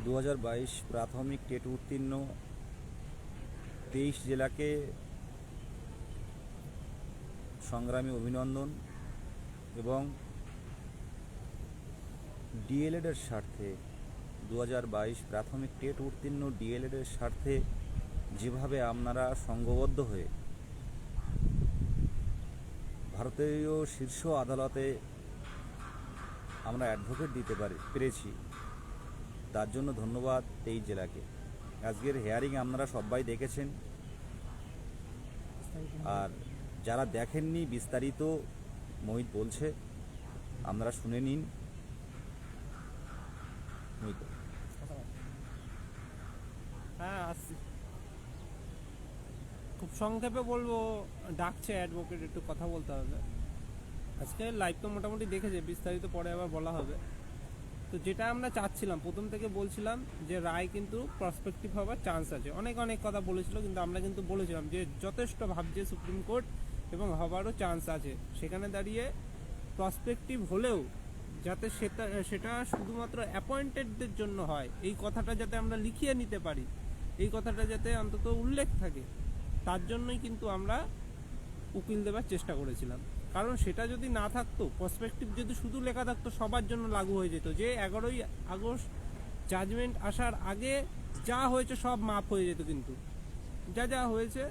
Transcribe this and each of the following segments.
2022 প্রাথমিক টেট উত্তীর্ণ 23 জেলাকে সংগ্রামী অভিনন্দন এবং ডিএলএডের স্বার্থে 2022 প্রাথমিক টেট উত্তীর্ণ ডিএলএডের স্বার্থে যেভাবে আপনারা সংঘবদ্ধ হয়ে ভারতীয় শীর্ষ আদালতে আমরা অ্যাডভোকেট দিতে পেরেছি, তার জন্য ধন্যবাদ 23 জেলাকে। আজকের হিয়ারিং আপনারা সবাই দেখেছেন, আর যারা দেখেননি বিস্তারিত মোহিত বলছে, আপনারা শুনে নিন। মোহিত। হ্যাঁ, আসছি। খুব সংক্ষেপে বলবো, ডাকছে অ্যাডভোকেট, একটু কথা বলতে হবে। আজকে লাইভ তো মোটামুটি দেখেছে, বিস্তারিত পরে আবার বলা হবে। তো যেটা আমরা চাচ্ছিলাম, প্রথম থেকে বলছিলাম যে রায় কিন্তু প্রসপেক্টিভ হওয়ার চান্স আছে। অনেক কথা বলেছিল, কিন্তু আমরা কিন্তু বলেছিলাম যে যথেষ্ট ভাবছে সুপ্রিম কোর্ট এবং হবারও চান্স আছে। সেখানে দাঁড়িয়ে প্রসপেক্টিভ হলেও যাতে সেটা শুধুমাত্র অ্যাপয়েন্টেডদের জন্য হয়, এই কথাটা যাতে আমরা লিখিয়ে নিতে পারি, এই কথাটা যাতে অন্তত উল্লেখ থাকে, তার জন্যই কিন্তু আমরা উকিল দেবার চেষ্টা করেছিলাম। কারণ সেটা যদি না থাকতো, পার্সপেক্টিভ যদি শুধু লেখা থাকতো, সবার জন্য লাগু হয়ে যেত, যে 11ই আগস্ট জাজমেন্ট আসার আগে যা হয়েছে সব মাফ হয়ে যেত, কিন্তু যা হয়েছে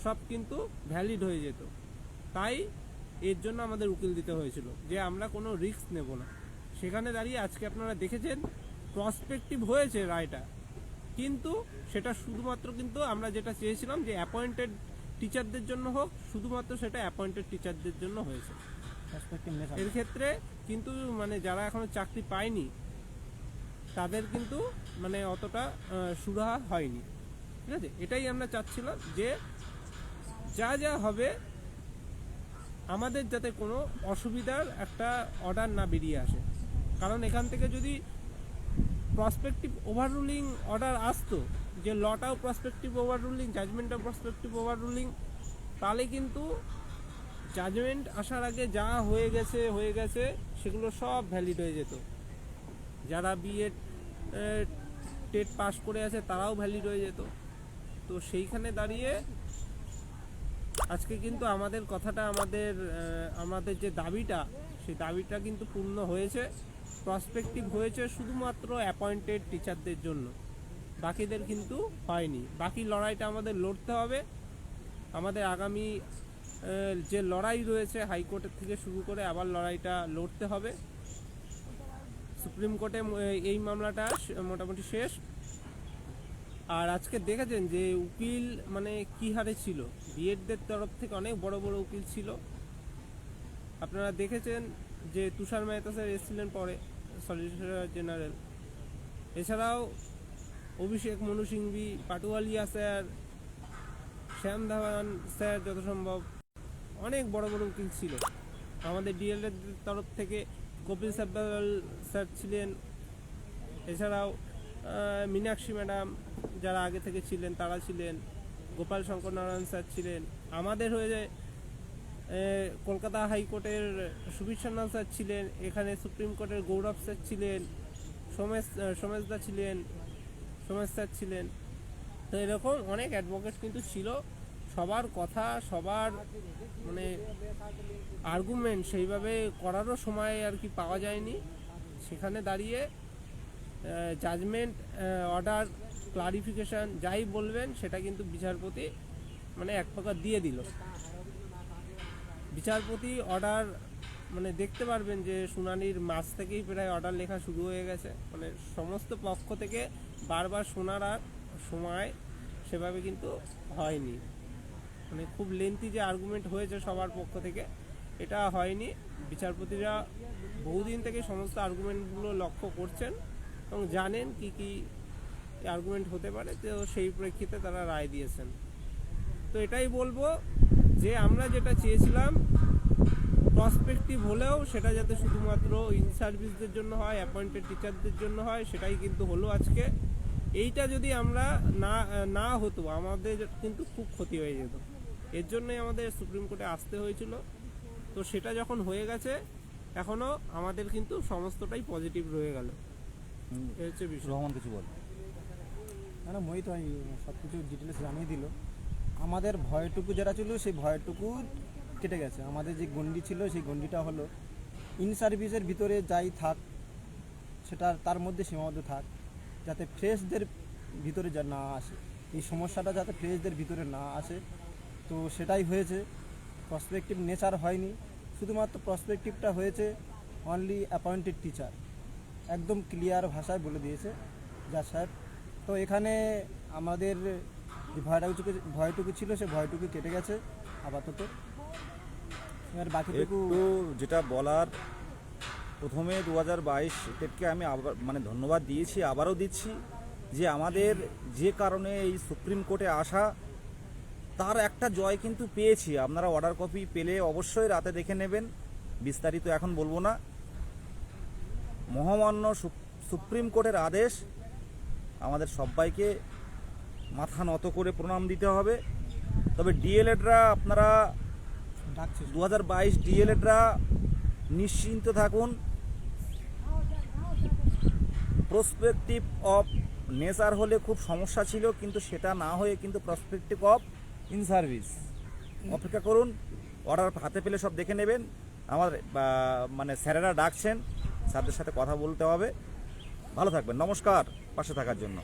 সব কিন্তু ভ্যালিড হয়ে যেত। তাই এর জন্য আমাদের উকিল দিতে হয়েছিল, যে আমরা কোনো রিস্ক নেব না। সেখানে দাঁড়িয়ে আজকে আপনারা দেখেছেন প্রসপেক্টিভ হয়েছে রায়টা, কিন্তু সেটা শুধুমাত্র কিন্তু আমরা যেটা চেয়েছিলাম যে অ্যাপয়েন্টেড টিচারদের জন্য হোক, শুধুমাত্র সেটা অ্যাপয়েন্টেড টিচারদের জন্য হয়েছে। এর ক্ষেত্রে কিন্তু মানে যারা এখনো চাকরি পায়নি তাদের কিন্তু মানে অতটা সুরাহা হয়নি। ঠিক আছে, এটাই আমরা চাচ্ছিলাম যে যা হবে আমাদের যাতে কোনো অসুবিধার একটা অর্ডার না বেরিয়ে আসে। কারণ এখান থেকে যদি প্রসপেক্টিভ ওভাররুলিং অর্ডার আসতো, যে লটাও প্রসপেক্টিভ ওভাররুলিং, জাজমেন্টও প্রসপেক্টিভ ওভাররুলিং, তাহলে কিন্তু জাজমেন্ট আসার আগে যা হয়ে গেছে সেগুলো সব ভ্যালিড হয়ে যেত। যারা বিএড টেট পাস করে আছে তারাও ভ্যালিড হয়ে যেত। তো সেইখানে দাঁড়িয়ে আজকে কিন্তু আমাদের কথাটা, আমাদের যে দাবিটা, সেই দাবিটা কিন্তু পূর্ণ হয়েছে। প্রসপেক্টিভ হয়েছে শুধুমাত্র অ্যাপয়েন্টেড টিচারদের জন্য, বাকিদের কিন্তু হয়নি। বাকি লড়াইটা আমাদের লড়তে হবে। আমাদের আগামী যে লড়াই রয়েছে হাইকোর্টের থেকে শুরু করে, আবার লড়াইটা লড়তে হবে। সুপ্রিম কোর্টে এই মামলাটা মোটামুটি শেষ। আর আজকে দেখেছেন যে উকিল মানে কি হারে ছিল, বিএডদের তরফ থেকে অনেক বড় উকিল ছিল। আপনারা দেখেছেন যে তুষার মেহতা স্যার এসেছিলেন পরে, সলিসিটর জেনারেল। এছাড়াও অভিষেক মনু সিংভি, পাটুয়ালিয়া স্যার, শ্যাম ধাওয়ান স্যার, যত সম্ভব অনেক বড় উকিল ছিল। আমাদের ডিএলএড তরফ থেকে কপিল সাব্বাল স্যার ছিলেন। এছাড়াও মীনাক্ষী ম্যাডাম যারা আগে থেকে ছিলেন তারা ছিলেন, গোপাল শঙ্কর নারায়ণ স্যার ছিলেন। আমাদের হয়ে যায় কলকাতা হাইকোর্টের সুবীর সান্যাল স্যার ছিলেন, এখানে সুপ্রিম কোর্টের গৌরব স্যার ছিলেন, সোমেশ দা ছিলেন, সোমেশ স্যার ছিলেন। তো এরকম অনেক অ্যাডভোকেট কিন্তু ছিল। সবার কথা, সবার মানে আর্গুমেন্ট সেইভাবে করারও সময় আর কি পাওয়া যায়নি। সেখানে দাঁড়িয়ে জাজমেন্ট, অর্ডার, ক্লারিফিকেশন যাই বলবেন সেটা কিন্তু বিচারপতি মানে এক প্রকার দিয়ে দিল। বিচারপতি অর্ডার মানে দেখতে পারবেন যে শুনানির মাঝ থেকেই প্রায় অর্ডার লেখা শুরু হয়ে গেছে। মানে সমস্ত পক্ষ থেকে বারবার শোনার আর সময় সেভাবে কিন্তু হয়নি। মানে খুব লেন্থি যে আর্গুমেন্ট হয়েছে সবার পক্ষ থেকে, এটা হয়নি। বিচারপতিরা বহুদিন থেকে সমস্ত আর্গুমেন্টগুলো লক্ষ্য করছেন এবং জানেন কি আর্গুমেন্ট হতে পারে, তো সেই প্রেক্ষিতে তারা রায় দিয়েছেন। তো এটাই বলবো যে আমরা যেটা চেয়েছিলাম প্রসপেক্টিভ হলেও সেটা যাতে শুধুমাত্র ইন সার্ভিসদের জন্য হয়, অ্যাপয়েন্টেড টিচারদের জন্য হয়, সেটাই কিন্তু হলো আজকে। এইটা যদি আমরা না হতো আমাদের কিন্তু খুব ক্ষতি হয়ে যেত। এর জন্যই আমাদের সুপ্রিম কোর্টে আসতে হয়েছিল। তো সেটা যখন হয়ে গেছে, এখনও আমাদের কিন্তু সমস্তটাই পজিটিভ রয়ে গেল। এই হচ্ছে বিষয়। রহমান কিছু বল। না মোহিত ভাই সব কিছু ডিটেলস জানিয়ে দিল। আমাদের ভয়টুকু যেটা ছিল সেই ভয়টুকু কেটে গেছে। আমাদের যে গণ্ডি ছিল সেই গণ্ডিটা হলো ইন সার্ভিসের ভিতরে যাই থাক সেটা তার মধ্যে সীমাবদ্ধ থাক, যাতে ফ্রেশদের ভিতরে যা না আসে, এই সমস্যাটা যাতে ফ্রেশদের ভিতরে না আসে। তো সেটাই হয়েছে, প্রসপেক্টিভ নেচার হয়নি, শুধুমাত্র প্রসপেক্টিভটা হয়েছে অনলি অ্যাপয়েন্টেড টিচার, একদম ক্লিয়ার ভাষায় বলে দিয়েছে যা সাহেব। তো এখানে আমাদের যে ভয়টুকু ছিল সে ভয়টুকু কেটে গেছে আপাতত। এবার বাকিটুকু একটু যেটা বলার, প্রথমে 2022 টেটকে আমি আবার মানে ধন্যবাদ দিয়েছি, আবারও দিচ্ছি, যে আমাদের যে কারণে এই সুপ্রিম কোর্টে আসা তার একটা জয় কিন্তু পেয়েছি। আপনারা অর্ডার কপি পেলে অবশ্যই রাতে দেখে নেবেন, বিস্তারিত এখন বলবো না। মহামান্য সুপ্রিম কোর্টের আদেশ আমাদের সবাইকে মাথা নত করে প্রণাম দিতে হবে। তবে ডিএলএডরা আপনারা ডাকছে 2022 ডিএলএডরা নিশ্চিন্ত থাকুন। প্রসপেক্টিভ অফ নেচার হলে খুব সমস্যা ছিল, কিন্তু সেটা না হয়ে কিন্তু প্রসপেক্টিভ অফ ইন সার্ভিস। অপেক্ষা করুন, অর্ডার হাতে পেলে সব দেখে নেবেন। আমার মানে স্যারেরা ডাকছেন, স্যারদের সাথে কথা বলতে হবে। ভালো থাকবেন, নমস্কার পাশে থাকার জন্য।